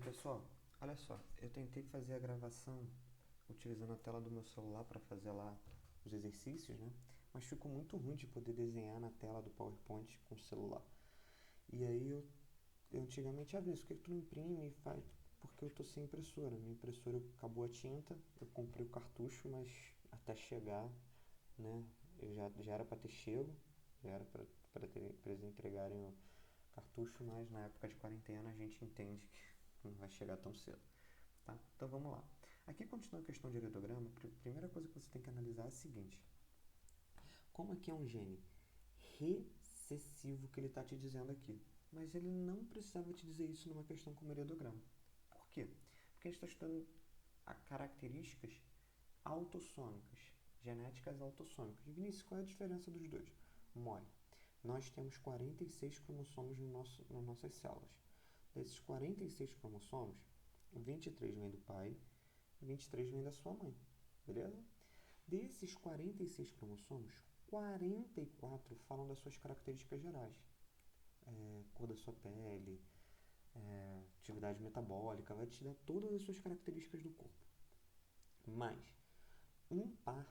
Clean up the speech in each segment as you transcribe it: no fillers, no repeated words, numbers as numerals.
Pessoal, olha só, eu tentei fazer a gravação utilizando a tela do meu celular para fazer lá os exercícios, né? Mas ficou muito ruim de poder desenhar na tela do PowerPoint com o celular. E aí eu antigamente abri isso, por que tu não imprime e faz? Porque eu tô sem impressora. Minha impressora acabou a tinta, eu comprei o cartucho, mas até chegar, né? Já era para ter chego, já era para eles entregarem o cartucho, mas na época de quarentena a gente entende que não vai chegar tão cedo. Tá? Então vamos lá. Aqui continua a questão de heredograma. A primeira coisa que você tem que analisar é a seguinte: como aqui é um gene recessivo que ele está te dizendo aqui, mas ele não precisava te dizer isso numa questão como heredograma. Por quê? Porque a gente está estudando características autossômicas, genéticas autossômicas. Vinícius, qual é a diferença dos dois? Mole. Nós temos 46 cromossomos nas nossas células. Desses 46 cromossomos, 23 vem do pai e 23 vem da sua mãe. Beleza? Desses 46 cromossomos, 44 falam das suas características gerais. Cor da sua pele, atividade metabólica, vai te dar todas as suas características do corpo. Mas um par,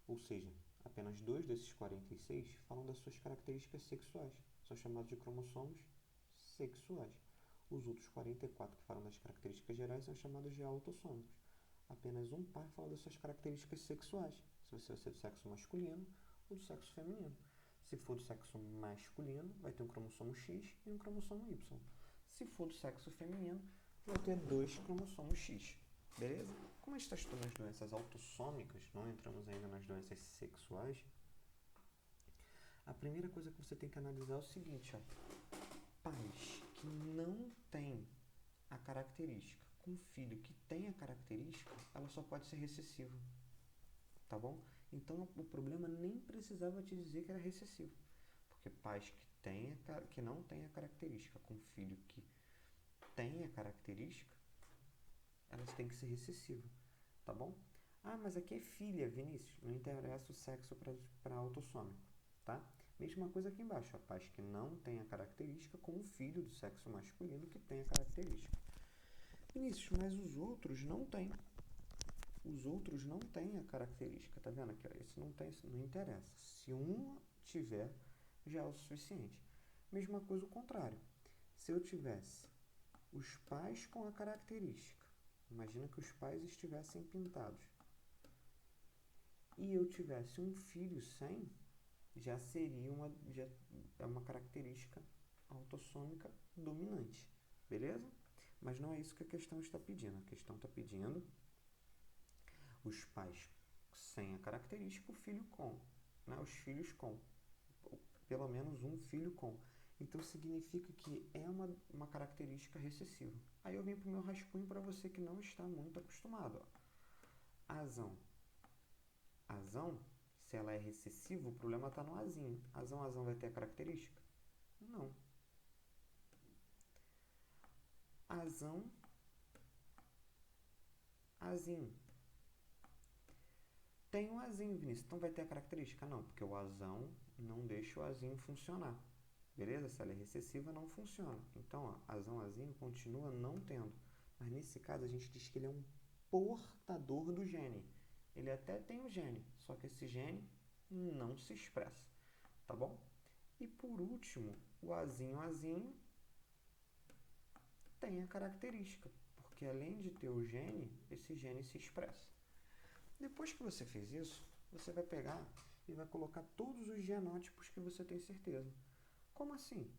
ou seja, apenas 2 desses 46 falam das suas características sexuais. São chamados de cromossomos sexuais. Os outros 44 que falam das características gerais são chamados de autossômicos. Apenas um par fala das suas características sexuais. Se você vai ser do sexo masculino ou do sexo feminino. Se for do sexo masculino, vai ter um cromossomo X e um cromossomo Y. Se for do sexo feminino, vai ter 2 cromossomos X. Beleza? Como a gente está estudando as doenças autossômicas, não entramos ainda nas doenças sexuais, a primeira coisa que você tem que analisar é o seguinte, ó. Pais que não têm a característica com filho que tem a característica, ela só pode ser recessiva. Tá bom? Então o problema nem precisava te dizer que era recessivo. Porque pais que não têm a característica com filho que tem a característica, elas têm que ser recessivas. Tá bom? Ah, mas aqui é filha, Vinícius. Não interessa o sexo para autossômico. Tá? Mesma coisa aqui embaixo. Ó, pais que não têm a característica com o filho do sexo masculino que tem a característica. Vinícius, mas os outros não têm. Os outros não têm a característica. Tá vendo aqui? Ó, esse não tem, não interessa. Se um tiver, já é o suficiente. Mesma coisa o contrário. Se eu tivesse os pais com a característica, imagina que os pais estivessem pintados, e eu tivesse um filho sem, já seria uma característica autossômica dominante. Beleza? Mas não é isso que a questão está pedindo. A questão está pedindo os pais sem a característica, o filho com. Né? Os filhos com. Pelo menos um filho com. Então significa que é uma característica recessiva. Aí eu venho para o meu rascunho para você que não está muito acostumado. Ó. Azão. Azão, se ela é recessiva, o problema está no azinho. Azão vai ter a característica? Não. Azão, azinho. Tem um azinho, Vinícius, então vai ter a característica? Não, porque o azão não deixa o azinho funcionar. Beleza? Se ela é recessiva, não funciona. Então, ó, azão, azinho continua não tendo. Mas nesse caso, a gente diz que ele é um portador do gene. Ele até tem o gene, só que esse gene não se expressa. Tá bom? E por último, o azinho tem a característica. Porque além de ter o gene, esse gene se expressa. Depois que você fez isso, você vai pegar e vai colocar todos os genótipos que você tem certeza. Como assim?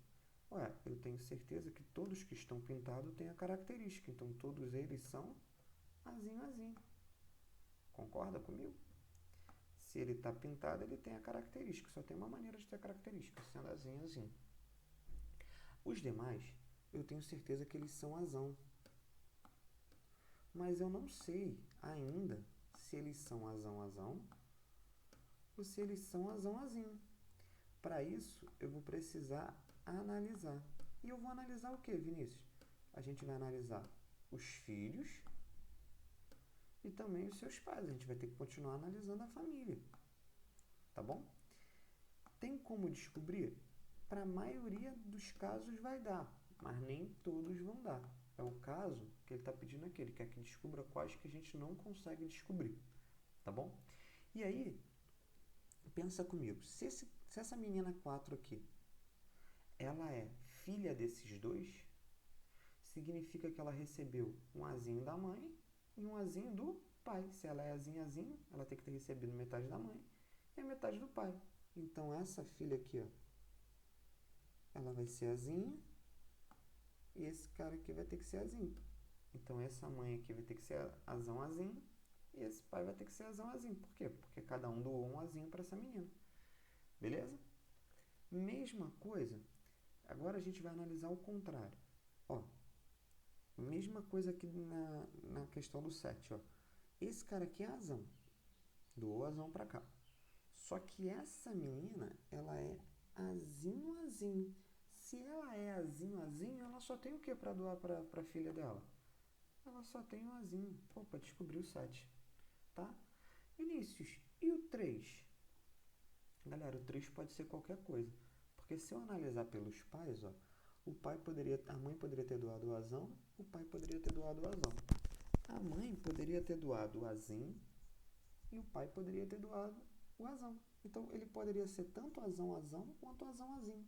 Ué, eu tenho certeza que todos que estão pintados têm a característica, então todos eles são azinho. Concorda comigo? Se ele está pintado, ele tem a característica, só tem uma maneira de ter a característica, sendo azinho. Os demais, eu tenho certeza que eles são azão. Mas eu não sei ainda se eles são azão ou se eles são azinho. Para isso, eu vou precisar analisar. E eu vou analisar o que, Vinícius? A gente vai analisar os filhos e também os seus pais. A gente vai ter que continuar analisando a família. Tá bom? Tem como descobrir? Para a maioria dos casos vai dar, mas nem todos vão dar. É o caso que ele está pedindo aqui. Ele quer que descubra quais que a gente não consegue descobrir. Tá bom? E aí, pensa comigo. Se essa menina 4 aqui, ela é filha desses dois, significa que ela recebeu um azinho da mãe e um azinho do pai. Se ela é azinho, ela tem que ter recebido metade da mãe e a metade do pai. Então, essa filha aqui, ó, ela vai ser azinha e esse cara aqui vai ter que ser azinho. Então, essa mãe aqui vai ter que ser azão azinho e esse pai vai ter que ser azão azinho. Por quê? Porque cada um doou um azinho para essa menina. Beleza? Mesma coisa. Agora a gente vai analisar o contrário. Ó, mesma coisa aqui na questão do 7, ó. Esse cara aqui é azão. Doou azão para cá. Só que essa menina, ela é azinho, azinho. Se ela é azinho, azinho, ela só tem o que para doar para a filha dela? Ela só tem um azinho. Opa, descobri o 7. Tá? Vinícius, e o 3? Galera, o 3 pode ser qualquer coisa. Porque se eu analisar pelos pais, ó, a mãe poderia ter doado o azão, o pai poderia ter doado o azão. A mãe poderia ter doado o azinho e o pai poderia ter doado o azão. Então, ele poderia ser tanto azão, azão, quanto azão, azinho.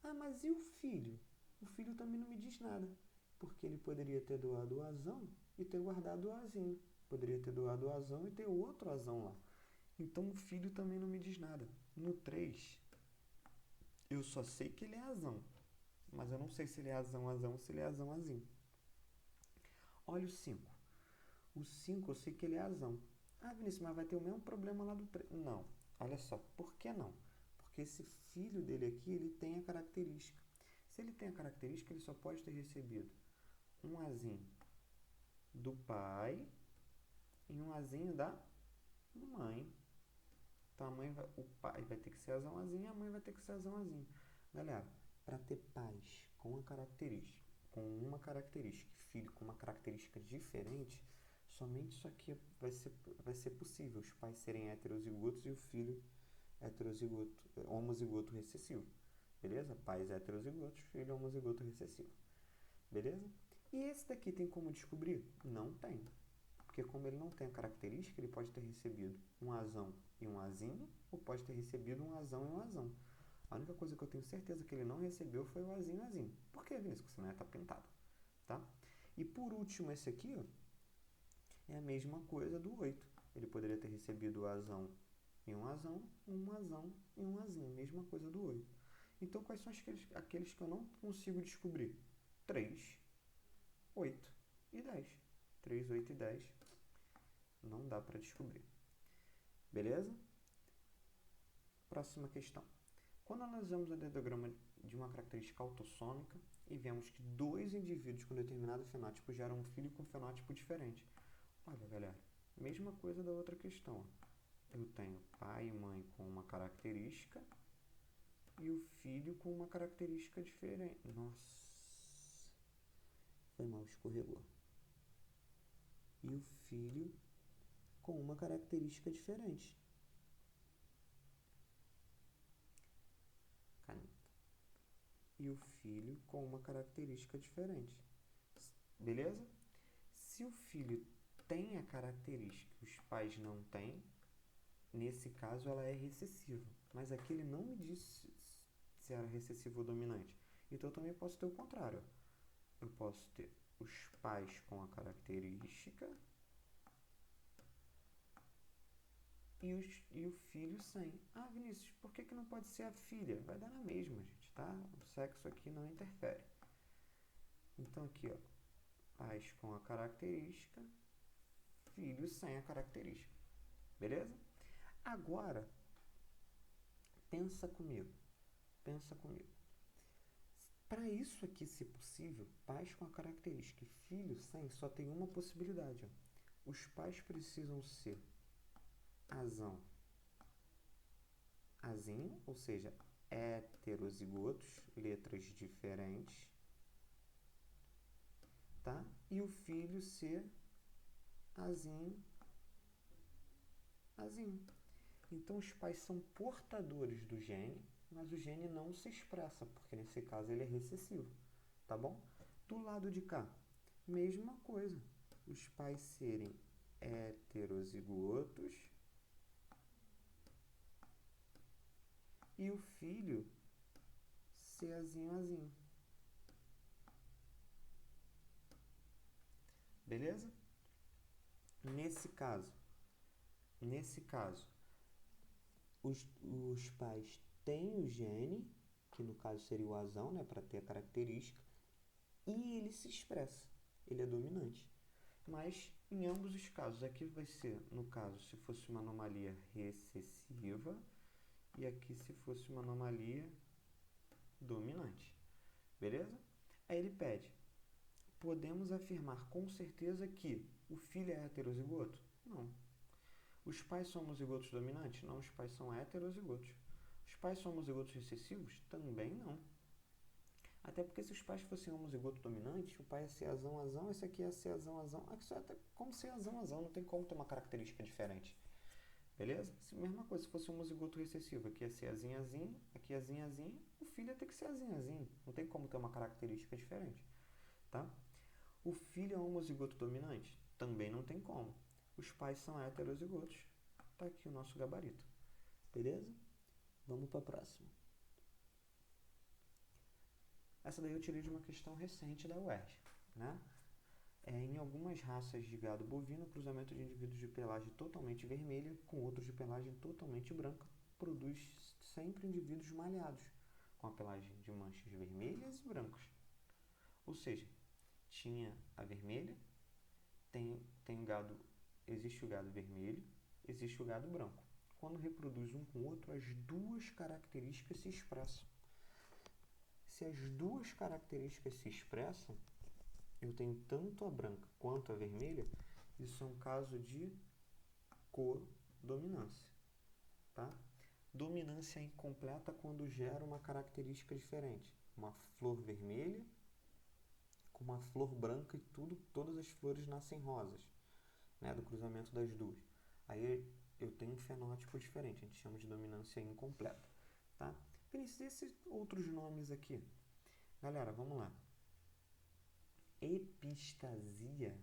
Ah, mas e o filho? O filho também não me diz nada, porque ele poderia ter doado o azão e ter guardado o azinho. Poderia ter doado o azão e ter outro azão lá. Então, o filho também não me diz nada. No 3, eu só sei que ele é azão, mas eu não sei se ele é azão, azão ou se ele é azão, azinho. Olha o 5. O 5 eu sei que ele é azão. Ah, Vinícius, mas vai ter o mesmo problema lá do 3. Não, olha só, por que não? Porque esse filho dele aqui, ele tem a característica. Se ele tem a característica, ele só pode ter recebido um azinho do pai e um azinho da mãe. Então o pai vai ter que ser azão, azinho e a mãe vai ter que ser azão, azinho. Galera, para ter pais com uma característica, filho com uma característica diferente, somente isso aqui vai ser possível. Os pais serem heterozigotos e o filho homozigoto recessivo. Beleza? Pais heterozigotos, filho homozigoto recessivo. Beleza? E esse daqui tem como descobrir? Não tem. Porque como ele não tem a característica, ele pode ter recebido um azão e um azinho, ou pode ter recebido um azão e um azão. A única coisa que eu tenho certeza que ele não recebeu foi o azinho, azinho. Por que, Vinícius? Porque senão está pintado. Tá? E por último, esse aqui, ó, é a mesma coisa do 8. Ele poderia ter recebido o azão e um azão e um azinho. Mesma coisa do 8. Então, quais são aqueles que eu não consigo descobrir? 3, 8 e 10. 3, 8 e 10 não dá para descobrir. Beleza? Próxima questão. Quando analisamos o dedograma de uma característica autossômica e vemos que dois indivíduos com determinado fenótipo geram um filho com fenótipo diferente. Olha, galera, mesma coisa da outra questão. Eu tenho pai e mãe com uma característica e o filho com uma característica diferente. Nossa, foi mal, escorregou. E o filho com uma característica diferente. Caneta. E o filho com uma característica diferente. Beleza? Se o filho tem a característica que os pais não têm, nesse caso ela é recessiva. Mas aqui ele não me disse se era recessivo ou dominante. Então eu também posso ter o contrário. Eu posso ter os pais com a característica e o filho sem. Ah, Vinícius, por que não pode ser a filha? Vai dar na mesma, gente, tá? O sexo aqui não interfere. Então aqui, ó, pais com a característica, filhos sem a característica. Beleza? Agora, pensa comigo. Para isso aqui ser possível, pais com a característica e filhos sem, só tem uma possibilidade. Ó. Os pais precisam ser azão, azinho, ou seja, heterozigotos, letras diferentes, tá? E o filho ser azinho, azinho. Então, os pais são portadores do gene, mas o gene não se expressa, porque nesse caso ele é recessivo, tá bom? Do lado de cá, Mesma coisa. Os pais serem heterozigotos e o filho ser azinho, azinho. Beleza? Nesse caso, os pais têm o gene, que no caso seria o azão, né, para ter a característica, e ele se expressa, ele é dominante. Mas em ambos os casos, aqui vai ser, no caso, se fosse uma anomalia recessiva, e aqui se fosse uma anomalia dominante. Beleza? Aí ele pede: podemos afirmar com certeza que o filho é heterozigoto? Não. Os pais são homozigotos dominantes? Não, os pais são heterozigotos. Os pais são homozigotos recessivos? Também não. Até porque se os pais fossem homozigoto dominante, o pai ia ser azão, azão, esse aqui ia ser azão, azão. Aqui só é como ser azão, azão, não tem como ter uma característica diferente. Beleza? Mesma coisa, se fosse um homozigoto recessivo, aqui ia ser azinho, azinho, aqui azinho, azinho, o filho ia ter que ser azinho, azinho. Não tem como ter uma característica diferente. Tá? O filho é um homozigoto dominante? Também não tem como. Os pais são heterozigotos. Tá aqui o nosso gabarito. Beleza? Vamos para a próxima. Essa daí eu tirei de uma questão recente da UERJ, né? Em algumas raças de gado bovino, o cruzamento de indivíduos de pelagem totalmente vermelha com outros de pelagem totalmente branca produz sempre indivíduos malhados, com a pelagem de manchas vermelhas e brancas. Ou seja, tinha a vermelha, tem o gado, existe o gado vermelho, existe o gado branco. Quando reproduz um com o outro, as duas características se expressam. Se as duas características se expressam, eu tenho tanto a branca quanto a vermelha, isso é um caso de codominância. Tá? Dominância incompleta quando gera uma característica diferente. Uma flor vermelha com uma flor branca e todas as flores nascem rosas, né, do cruzamento das duas. Aí eu tenho um fenótipo diferente, a gente chama de dominância incompleta. Tá? Vinícius, esses outros nomes aqui. Galera, vamos lá. Epistasia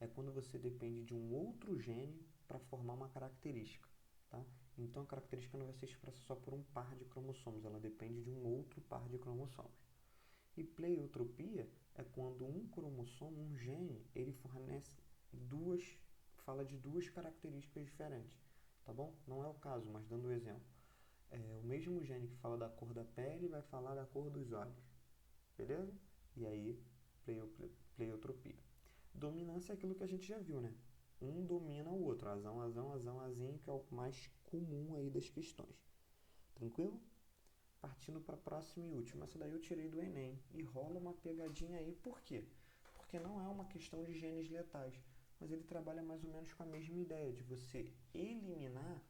é quando você depende de um outro gene para formar uma característica. Tá? Então a característica não vai ser expressa só por um par de cromossomos, ela depende de um outro par de cromossomos. E pleiotropia é quando um cromossomo, um gene, ele fornece fala de duas características diferentes. Tá bom? Não é o caso, mas dando um exemplo. O mesmo gene que fala da cor da pele vai falar da cor dos olhos. Beleza? E aí, pleiotropia. Dominância é aquilo que a gente já viu, né? Um domina o outro. Azão, azão, azão, azinho, que é o mais comum aí das questões. Tranquilo? Partindo para a próxima e última. Essa daí eu tirei do Enem. E rola uma pegadinha aí. Por quê? Porque não é uma questão de genes letais. Mas ele trabalha mais ou menos com a mesma ideia de você eliminar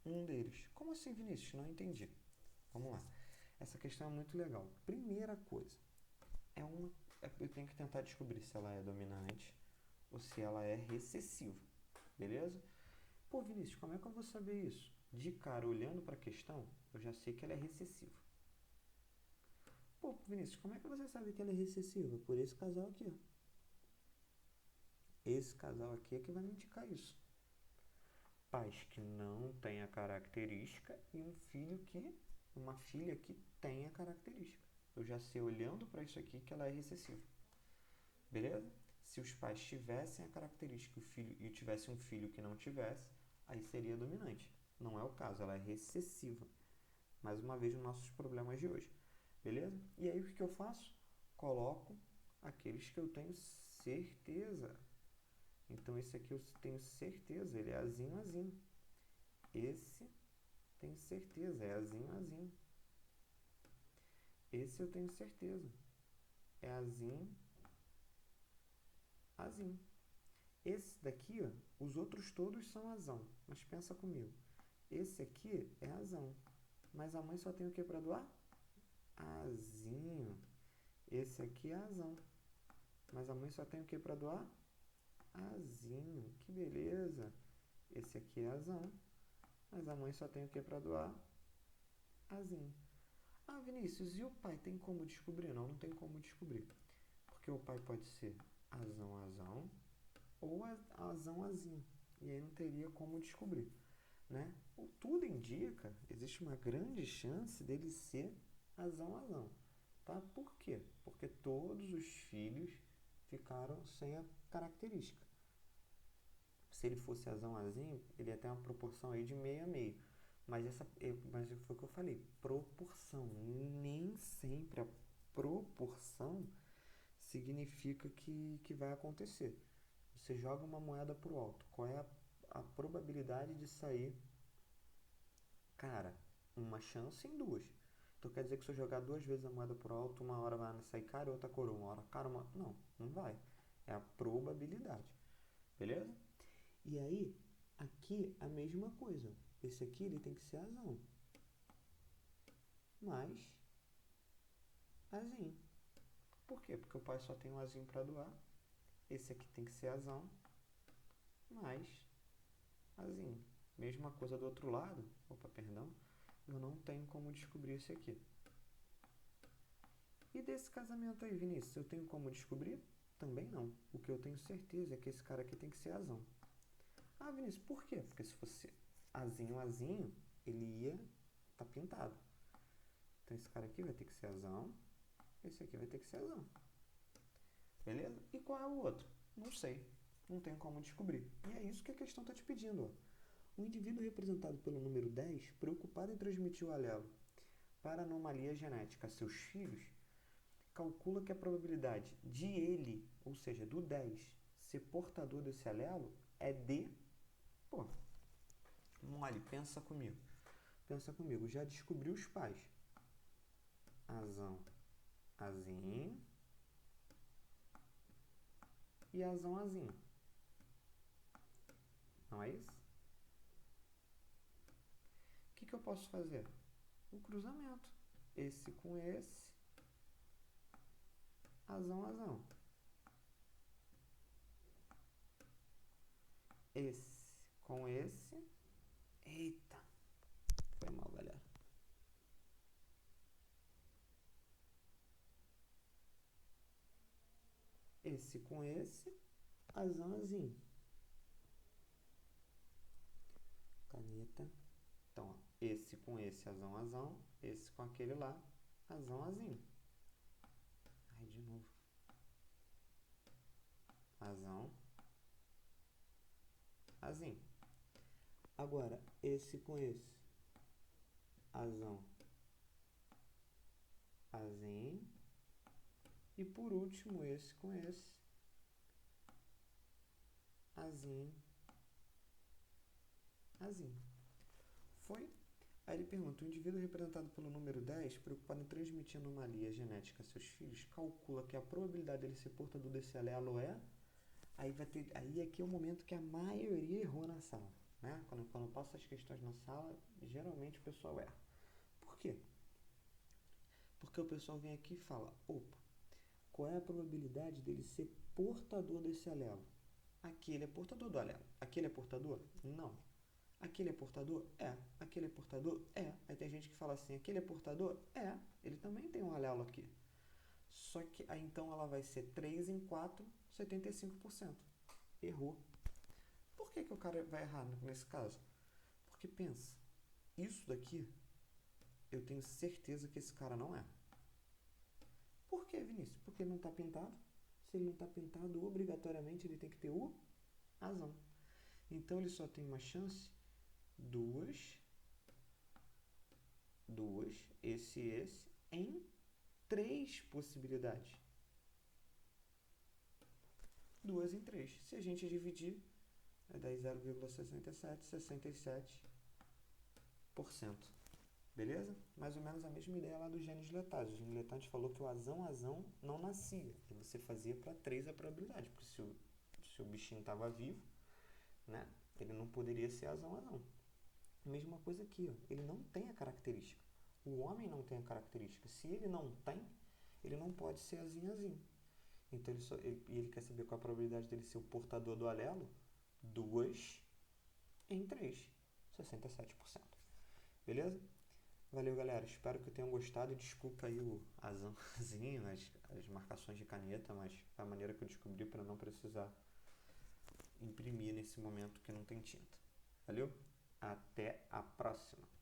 um deles. Como assim, Vinícius? Não entendi. Vamos lá. Essa questão é muito legal. Primeira coisa. Eu tenho que tentar descobrir se ela é dominante ou se ela é recessiva. Beleza? Pô, Vinícius, como é que eu vou saber isso? De cara, olhando para a questão, eu já sei que ela é recessiva. Pô, Vinícius, como é que você sabe que ela é recessiva? Por esse casal aqui, ó. Esse casal aqui é que vai me indicar isso. Pais que não têm a característica e uma filha que tem a característica. Eu já sei, olhando para isso aqui, que ela é recessiva. Beleza? Se os pais tivessem a característica e tivesse um filho que não tivesse, aí seria dominante. Não é o caso, ela é recessiva. Mais uma vez, nos nossos problemas de hoje. Beleza? E aí, o que eu faço? Coloco aqueles que eu tenho certeza. Então, esse aqui eu tenho certeza, ele é azinho, azinho. Esse, tenho certeza, é azinho, azinho. Esse eu tenho certeza, é azinho, azinho. Esse daqui, ó, os outros todos são azão, mas pensa comigo. Esse aqui é azão, mas a mãe só tem o que para doar? Azinho. Esse aqui é azão, mas a mãe só tem o que para doar? Azinho. Que beleza. Esse aqui é azão, mas a mãe só tem o que para doar? Azinho. Ah, Vinícius, e o pai tem como descobrir? Não, não tem como descobrir. Porque o pai pode ser azão, azão, ou azão, azinho. E aí não teria como descobrir, né? Tudo indica, existe uma grande chance dele ser azão, azão, tá? Por quê? Porque todos os filhos ficaram sem a característica. Se ele fosse azão, azinho, ele ia ter uma proporção aí de meio a meio. Mas foi o que eu falei, proporção. Nem sempre a proporção significa que vai acontecer. Você joga uma moeda pro alto. Qual é a probabilidade de sair? Cara, uma chance em duas. Então quer dizer que se eu jogar duas vezes a moeda pro alto, uma hora vai sair cara e outra coroa. Uma hora cara, uma... Não, não vai. É a probabilidade. Beleza? E aí, aqui a mesma coisa. Esse aqui ele tem que ser azão. Mais azinho. Por quê? Porque o pai só tem um azinho para doar. Esse aqui tem que ser azão. Mais azinho. Mesma coisa do outro lado. Opa, perdão. Eu não tenho como descobrir esse aqui. E desse casamento aí, Vinícius, eu tenho como descobrir? Também não. O que eu tenho certeza é que esse cara aqui tem que ser azão. Ah, Vinícius, por quê? Porque se fosse azinho, azinho, ele ia estar pintado. Então esse cara aqui vai ter que ser azão. Esse aqui vai ter que ser azão. Beleza? E qual é o outro? Não sei. Não tenho como descobrir. E é isso que a questão está te pedindo. Ó. O indivíduo representado pelo número 10, preocupado em transmitir o alelo para anomalia genética a seus filhos, calcula que a probabilidade de ele, ou seja, do 10, ser portador desse alelo é de... Pô, mole, pensa comigo. Pensa comigo. Já descobri os pais. Azão, azinho e azão, azinho. Não é isso? O que eu posso fazer? Um cruzamento. Esse com esse. Azão, azão. Esse com esse. Eita. Foi mal, galera. Esse com esse. Azão, azinho. Caneta. Então, ó, esse com esse, azão, azão. Esse com aquele lá, azão, azinho. Aí, de novo. Azão, azinho. Agora, esse com esse. Azão, azinho. E por último, esse com esse. Azinho, azinho. Foi? Aí ele pergunta, o indivíduo representado pelo número 10, preocupado em transmitir anomalia genética a seus filhos, calcula que a probabilidade dele ser portador desse alelo é... Aí aqui é o momento que a maioria errou na sala. Né? Quando eu passo as questões na sala, geralmente o pessoal erra. Por quê? Porque o pessoal vem aqui e fala, opa, qual é a probabilidade dele ser portador desse alelo? Aqui ele é portador do alelo. Aqui ele é portador? Não. Aquele é portador? É. Aquele é portador? É. Aí tem gente que fala assim, aquele é portador? É. Ele também tem um alelo aqui. Só que aí então ela vai ser 3 em 4, 75%. Errou. Por que o cara vai errar nesse caso? Porque pensa, isso daqui eu tenho certeza que esse cara não é. Por que, Vinícius? Porque ele não está pintado. Se ele não está pintado, obrigatoriamente ele tem que ter o azão. Então ele só tem uma chance, duas, esse, em 3 possibilidades. 2 em 3. Se a gente dividir, vai dar 0,67, 67%. Beleza? Mais ou menos a mesma ideia lá dos genes letais. O gene letal a gente falou que o azão não nascia. E você fazia para 3 a probabilidade. Porque se o bichinho estava vivo, né, ele não poderia ser azão. Mesma coisa aqui, ó. Ele não tem a característica. O homem não tem a característica. Se ele não tem, ele não pode ser azinho. Então ele quer saber qual a probabilidade dele ser o portador do alelo? 2 em 3, 67%. Beleza? Valeu, galera. Espero que tenham gostado. Desculpa aí o azãozinho, as marcações de caneta, mas foi a maneira que eu descobri para não precisar imprimir nesse momento que não tem tinta. Valeu? Até a próxima!